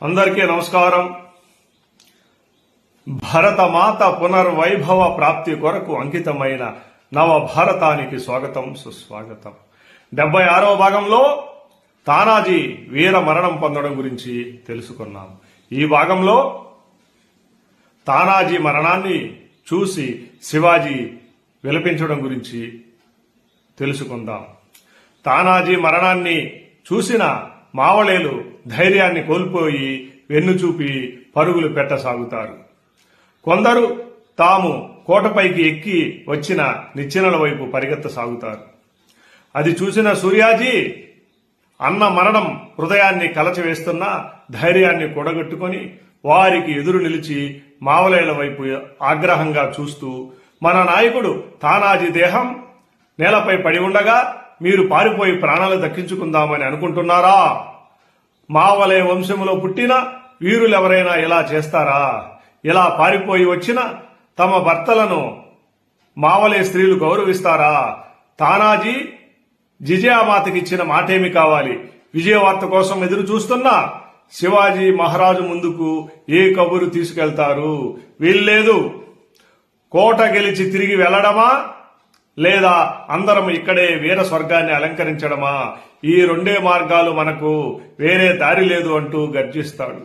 అందరికీ నమస్కారం. భరతమాత పునర్వైభవ ప్రాప్తి కొరకు అంకితమైన నవ భారతానికి స్వాగతం, సుస్వాగతం. 76వ భాగంలో తానాజీ వీర మరణం పొందడం గురించి తెలుసుకున్నాం. ఈ భాగంలో తానాజీ మరణాన్ని చూసి శివాజీ విలపించడం గురించి తెలుసుకుందాం. తానాజీ మరణాన్ని చూసిన మావళేలు ధైర్యాన్ని కోల్పోయి వెన్నుచూపి పరుగులు పెట్టసాగుతారు. కొందరు తాము కోటపైకి ఎక్కి వచ్చిన నిచ్చెనల వైపు పరిగెత్తసాగుతారు. అది చూసిన సూర్యాజీ అన్న మరణం హృదయాన్ని కలచివేస్తున్న ధైర్యాన్ని కూడగట్టుకుని వారికి ఎదురు నిలిచి మావళేల వైపు ఆగ్రహంగా చూస్తూ, మన నాయకుడు తానాజీ దేహం నేలపై పడి ఉండగా మీరు పారిపోయి ప్రాణాలు దక్కించుకుందామని అనుకుంటున్నారా? మావలే వంశములో పుట్టిన వీరులెవరైనా ఇలా చేస్తారా? ఇలా పారిపోయి వచ్చిన తమ భర్తలను మావలే స్త్రీలు గౌరవిస్తారా? తానాజీ జిజియామాతకిచ్చిన మాటేమి కావాలి? విజయవార్త కోసం ఎదురు చూస్తున్న శివాజీ మహారాజు ముందుకు ఏ కబురు తీసుకెళ్తారు? వీల్లేదు. కోట గెలిచి తిరిగి వెళ్లడమా, లేదా అందరం ఇక్కడే వీర స్వర్గాన్ని అలంకరించడమా? ఈ రెండే మార్గాలు, మనకు వేరే దారి లేదు అంటూ గర్జిస్తాడు.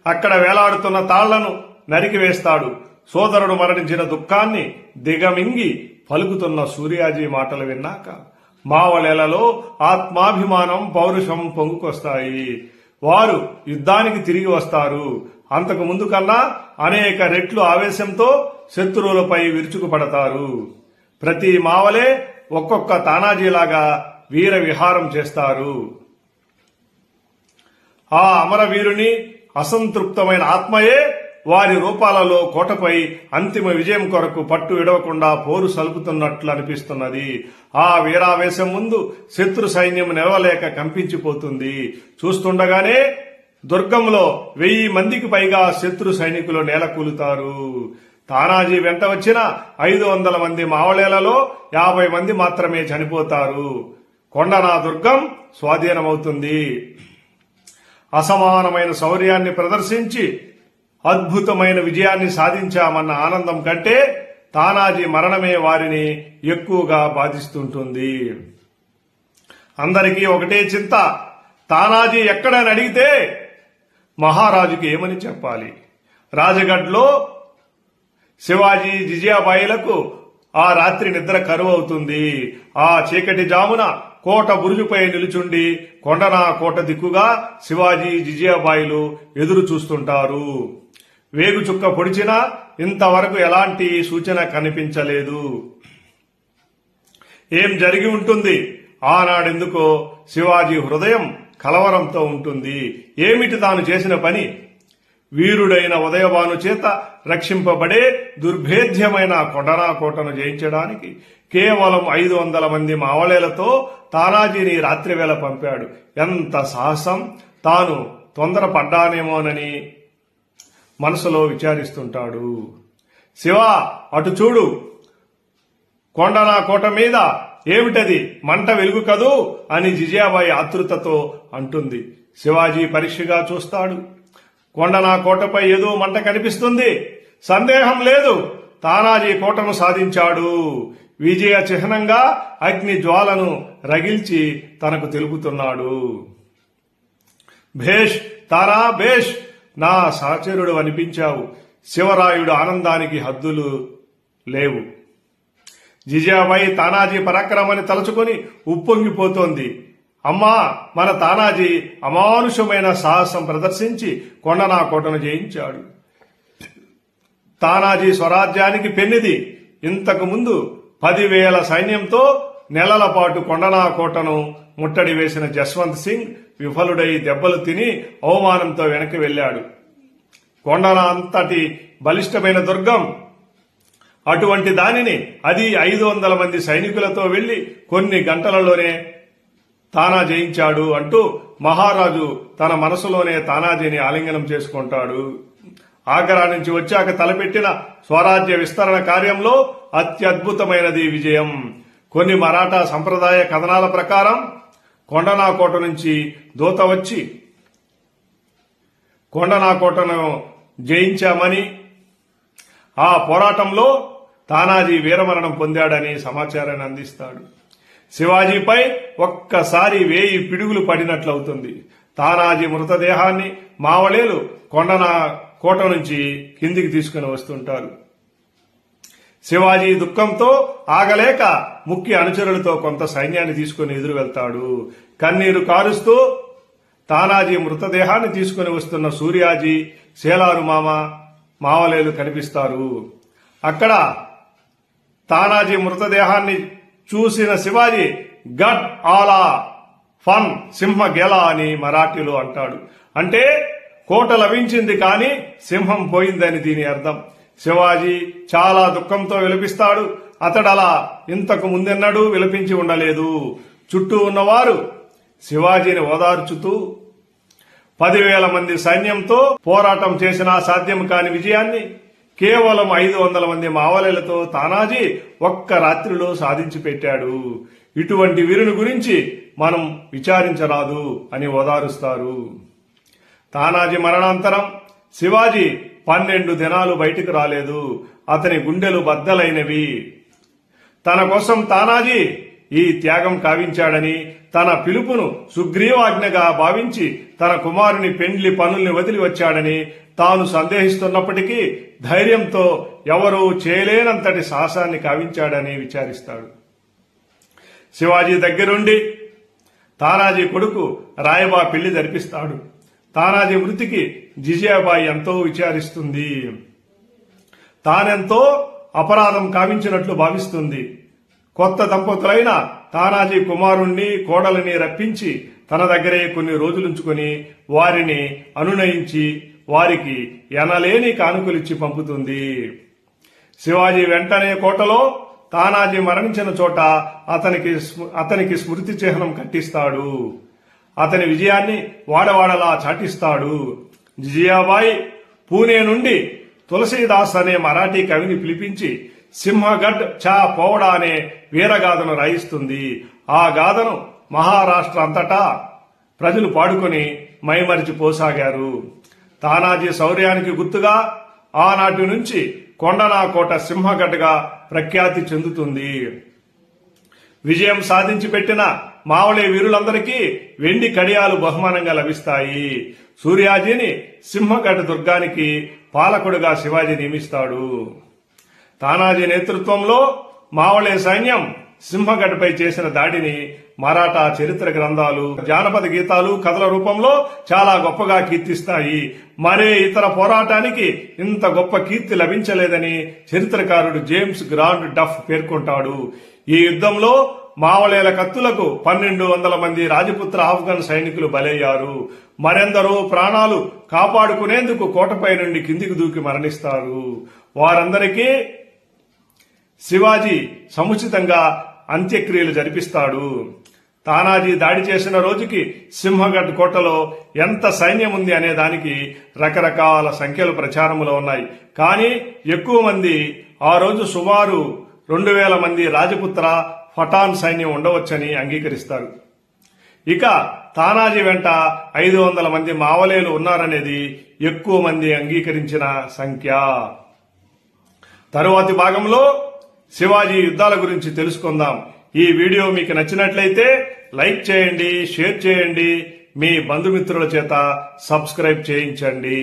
అక్కడ వేలాడుతున్న తాళ్లను నరికివేస్తాడు. సోదరుడు మరణించిన దుఃఖాన్ని దిగమింగి పలుకుతున్న సూర్యాజీ మాటలు విన్నాక మావళేలలో ఆత్మాభిమానం, పౌరుషం పొంగుకొస్తాయి. వారు యుద్ధానికి తిరిగి వస్తారు. అంతకు ముందు కన్నా అనేక రెట్లు ఆవేశంతో శత్రువులపై విరుచుకుపడతారు. ప్రతి మావలే ఒక్కొక్క తానాజీలాగా వీర విహారం చేస్తారు. ఆ అమరవీరుని అసంతృప్తమైన ఆత్మయే వారి రూపాలలో కోటపై అంతిమ విజయం కొరకు పట్టు విడవకుండా పోరు సలుపుతున్నట్లు అనిపిస్తున్నది. ఆ వీరావేశం ముందు శత్రు సైన్యం నిలవలేక కంపించిపోతుంది. చూస్తుండగానే దుర్గంలో 1000 మందికి పైగా శత్రు సైనికులు నేలకూలుతారు. తానాజీ వెంట వచ్చిన 500 మంది మావళేలలో 50 మంది మాత్రమే చనిపోతారు. కొండనా దుర్గం స్వాధీనమవుతుంది. అసమానమైన శౌర్యాన్ని ప్రదర్శించి అద్భుతమైన విజయాన్ని సాధించామన్న ఆనందం కంటే తానాజీ మరణమే వారిని ఎక్కువగా బాధిస్తుంటుంది. అందరికీ ఒకటే చింత. తానాజీ ఎక్కడని అడిగితే మహారాజుకి ఏమని చెప్పాలి? రాజగఢ్లో శివాజీ జిజియాబాయిలకు ఆ రాత్రి నిద్ర కరువవుతుంది. ఆ చీకటి జామున కోట బురుజుపై నిలుచుండి కొండనా కోట దిక్కుగా శివాజీ జిజియాబాయిలు ఎదురు చూస్తుంటారు. వేగుచుక్క పొడిచినా ఇంతవరకు ఎలాంటి సూచన కనిపించలేదు. ఏం జరిగి ఉంటుంది? ఆనాడెందుకో శివాజీ హృదయం కలవరంతో ఉంటుంది. ఏమిటి తాను చేసిన పని? వీరుడైన ఉదయభాను చేత రక్షింపబడే దుర్భేద్యమైన కొండనా కోటను జయించడానికి కేవలం 500 మంది మావళేలతో తానాజీని రాత్రివేళ పంపాడు. ఎంత సాహసం! తాను తొందరపడ్డానేమోనని మనసులో విచారిస్తుంటాడు. శివా, అటు చూడు. కొండనా కోట మీద ఏమిటది? మంట వెలుగు కదూ అని జిజియాబాయి ఆతృతతో అంటుంది. శివాజీ పరీక్షగా చూస్తాడు. కొండనా కోటపై ఏదో మంట కనిపిస్తుంది. సందేహం లేదు, తానాజీ కోటను సాధించాడు. విజయ చిహ్నంగా అగ్ని జ్వాలను రగిల్చి తనకు తెలుపుతున్నాడు. భేష్ తానా, భేష్, నా సహచరుడు అనిపించావు. శివరాయుడు ఆనందానికి హద్దులు లేవు. జిజియాబాయి తానాజీ పరాక్రమాన్ని తలుచుకొని ఉప్పొంగిపోతోంది. అమ్మా, మన తానాజీ అమానుషమైన సాహసం ప్రదర్శించి కొండనా కోటను జయించాడు. తానాజీ స్వరాజ్యానికి పెన్నిది. ఇంతకు ముందు 10,000 సైన్యంతో నెలల పాటు కొండనా కోటను ముట్టడి వేసిన జస్వంత్ సింగ్ విఫలుడై దెబ్బలు తిని అవమానంతో వెనక్కి వెళ్లాడు. కొండనా అంతటి బలిష్టమైన దుర్గం. అటువంటి దానిని అది 500 మంది సైనికులతో వెళ్లి కొన్ని గంటలలోనే తానా జయించాడు అంటూ మహారాజు తన మనసులోనే తానాజీని ఆలింగనం చేసుకుంటాడు. ఆగ్రా నుంచి వచ్చాక తలపెట్టిన స్వరాజ్య విస్తరణ కార్యంలో అత్యద్భుతమైనది విజయం. కొన్ని మరాఠా సంప్రదాయ కథనాల ప్రకారం కొండనా కోట నుంచి దూత వచ్చి కొండనాకోటను జయించామని, ఆ పోరాటంలో తానాజీ వీరమరణం పొందాడని సమాచారాన్ని అందిస్తాడు. శివాజీపై ఒక్కసారి 1000 పిడుగులు పడినట్లవుతుంది. తానాజీ మృతదేహాన్ని మావళేలు కోట నుంచి కిందికి తీసుకుని వస్తుంటారు. శివాజీ దుఃఖంతో ఆగలేక ముఖ్య అనుచరులతో కొంత సైన్యాన్ని తీసుకుని ఎదురు వెళ్తాడు. కన్నీరు కారుస్తూ తానాజీ మృతదేహాన్ని తీసుకుని వస్తున్న సూర్యాజీ, సేలారు మావలేలు కనిపిస్తారు. అక్కడ తానాజీ మృతదేహాన్ని చూసిన శివాజీ గడ్ ఆలా ఫన్ సింహ గెలా అని మరాఠీలో అంటాడు. అంటే కోట లభించింది కానీ సింహం పోయిందని దీని అర్థం. శివాజీ చాలా దుఃఖంతో విలపిస్తాడు. అతడలా ఇంతకు ముందెన్నడూ విలపించి ఉండలేదు. చుట్టూ ఉన్నవారు శివాజీని ఓదార్చుతూ 10,000 మంది సైన్యంతో పోరాటం చేసినా సాధ్యం కాని విజయాన్ని కేవలం 500 మంది మావలేలతో తానాజీ ఒక్క రాత్రిలో సాధించి పెట్టాడు. ఇటువంటి వీరుని గురించి మనం విచారించరాదు అని ఓదారుస్తారు. తానాజీ మరణాంతరం శివాజీ 12 దినాలు బయటికి రాలేదు. అతని గుండెలు బద్దలైనవి. తన కోసం తానాజీ ఈ త్యాగం కావించాడని, తన పిలుపును సుగ్రీవాజ్ఞగా భావించి తన కుమారుని పెండ్లి పనుల్ని వదిలి వచ్చాడని తాను సందేహిస్తున్నప్పటికీ ధైర్యంతో ఎవరూ చేయలేనంతటి సాహసాన్ని కావించాడని విచారిస్తాడు. శివాజీ దగ్గరుండి తానాజీ కొడుకు రాయబా పెళ్లి జరిపిస్తాడు. తానాజీ మృతికి జిజియాబాయి ఎంతో విచారిస్తుంది. తానెంతో అపరాధం కావించినట్లు భావిస్తుంది. కొత్త దంపతులైన తానాజీ కుమారుణ్ణి, కోడలిని రప్పించి తన దగ్గరే కొన్ని రోజులుంచుకొని వారిని అనునయించి వారికి ఎనలేని కానుకలిచ్చి పంపుతుంది. శివాజీ వెంటనే కోటలో తానాజీ మరణించిన చోట అతనికి స్మృతి చిహ్నం కట్టిస్తాడు. అతని విజయాన్ని వాడవాడలా చాటిస్తాడు. జిజియాబాయి పూణే నుండి తులసీదాస్ అనే మరాఠీ కవిని పిలిపించి సింహగఢ్ చా పోవడా అనే వీరగాథను రాయిస్తుంది. ఆ గాథను మహారాష్ట్ర అంతటా ప్రజలు పాడుకొని మైమరిచిపోసాగారు. తానాజీ శౌర్యానికి గుర్తుగా ఆనాటి నుంచి కొండనాకోట సింహగఢ్గా ప్రఖ్యాతి చెందుతుంది. విజయం సాధించి పెట్టిన మావళే వీరులందరికీ వెండి కడియాలు బహుమానంగా లభిస్తాయి. సూర్యాజీని సింహగఢ్ దుర్గానికి పాలకుడుగా శివాజీ నియమిస్తాడు. తానాజీ నేతృత్వంలో మావళే సైన్యం సింహగఢ్పై చేసిన దాడిని మరాఠా చరిత్ర గ్రంథాలు, జానపద గీతాలు, కథల రూపంలో చాలా గొప్పగా కీర్తిస్తాయి. మరే ఇతర పోరాటానికి ఇంత గొప్ప కీర్తి లభించలేదని చరిత్రకారుడు జేమ్స్ గ్రాండ్ డఫ్ పేర్కొంటాడు. ఈ యుద్ధంలో మావళేల కత్తులకు 1200 మంది రాజపుత్ర ఆఫ్ఘన్ సైనికులు బలయ్యారు. మరెందరో ప్రాణాలు కాపాడుకునేందుకు కోటపై నుండి కిందికి దూకి మరణిస్తారు. వారందరికీ శివాజీ సముచితంగా అంత్యక్రియలు జరిపిస్తాడు. తానాజీ దాడి చేసిన రోజుకి సింహగఢ్ కోటలో ఎంత సైన్యం ఉంది అనే దానికి రకరకాల సంఖ్యలు ప్రచారములో ఉన్నాయి. కానీ ఎక్కువ మంది ఆ రోజు సుమారు 2000 మంది రాజపుత్ర పఠాన్ సైన్యం ఉండవచ్చని అంగీకరిస్తారు. ఇక తానాజీ వెంట 500 మంది మావలేలు ఉన్నారనేది ఎక్కువ మంది అంగీకరించిన సంఖ్య. తరువాతి భాగంలో శివాజీ యుద్ధాల గురించి తెలుసుకుందాం. ఈ వీడియో మీకు నచ్చినట్లయితే లైక్ చేయండి, షేర్ చేయండి, మీ బంధుమిత్రుల చేత సబ్స్క్రైబ్ చేయించండి.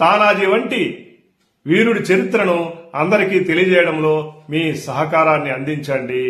తానాజీ వంటి వీరుడి చరిత్రను అందరికీ తెలియజేయడంలో మీ సహకారాన్ని అందించండి.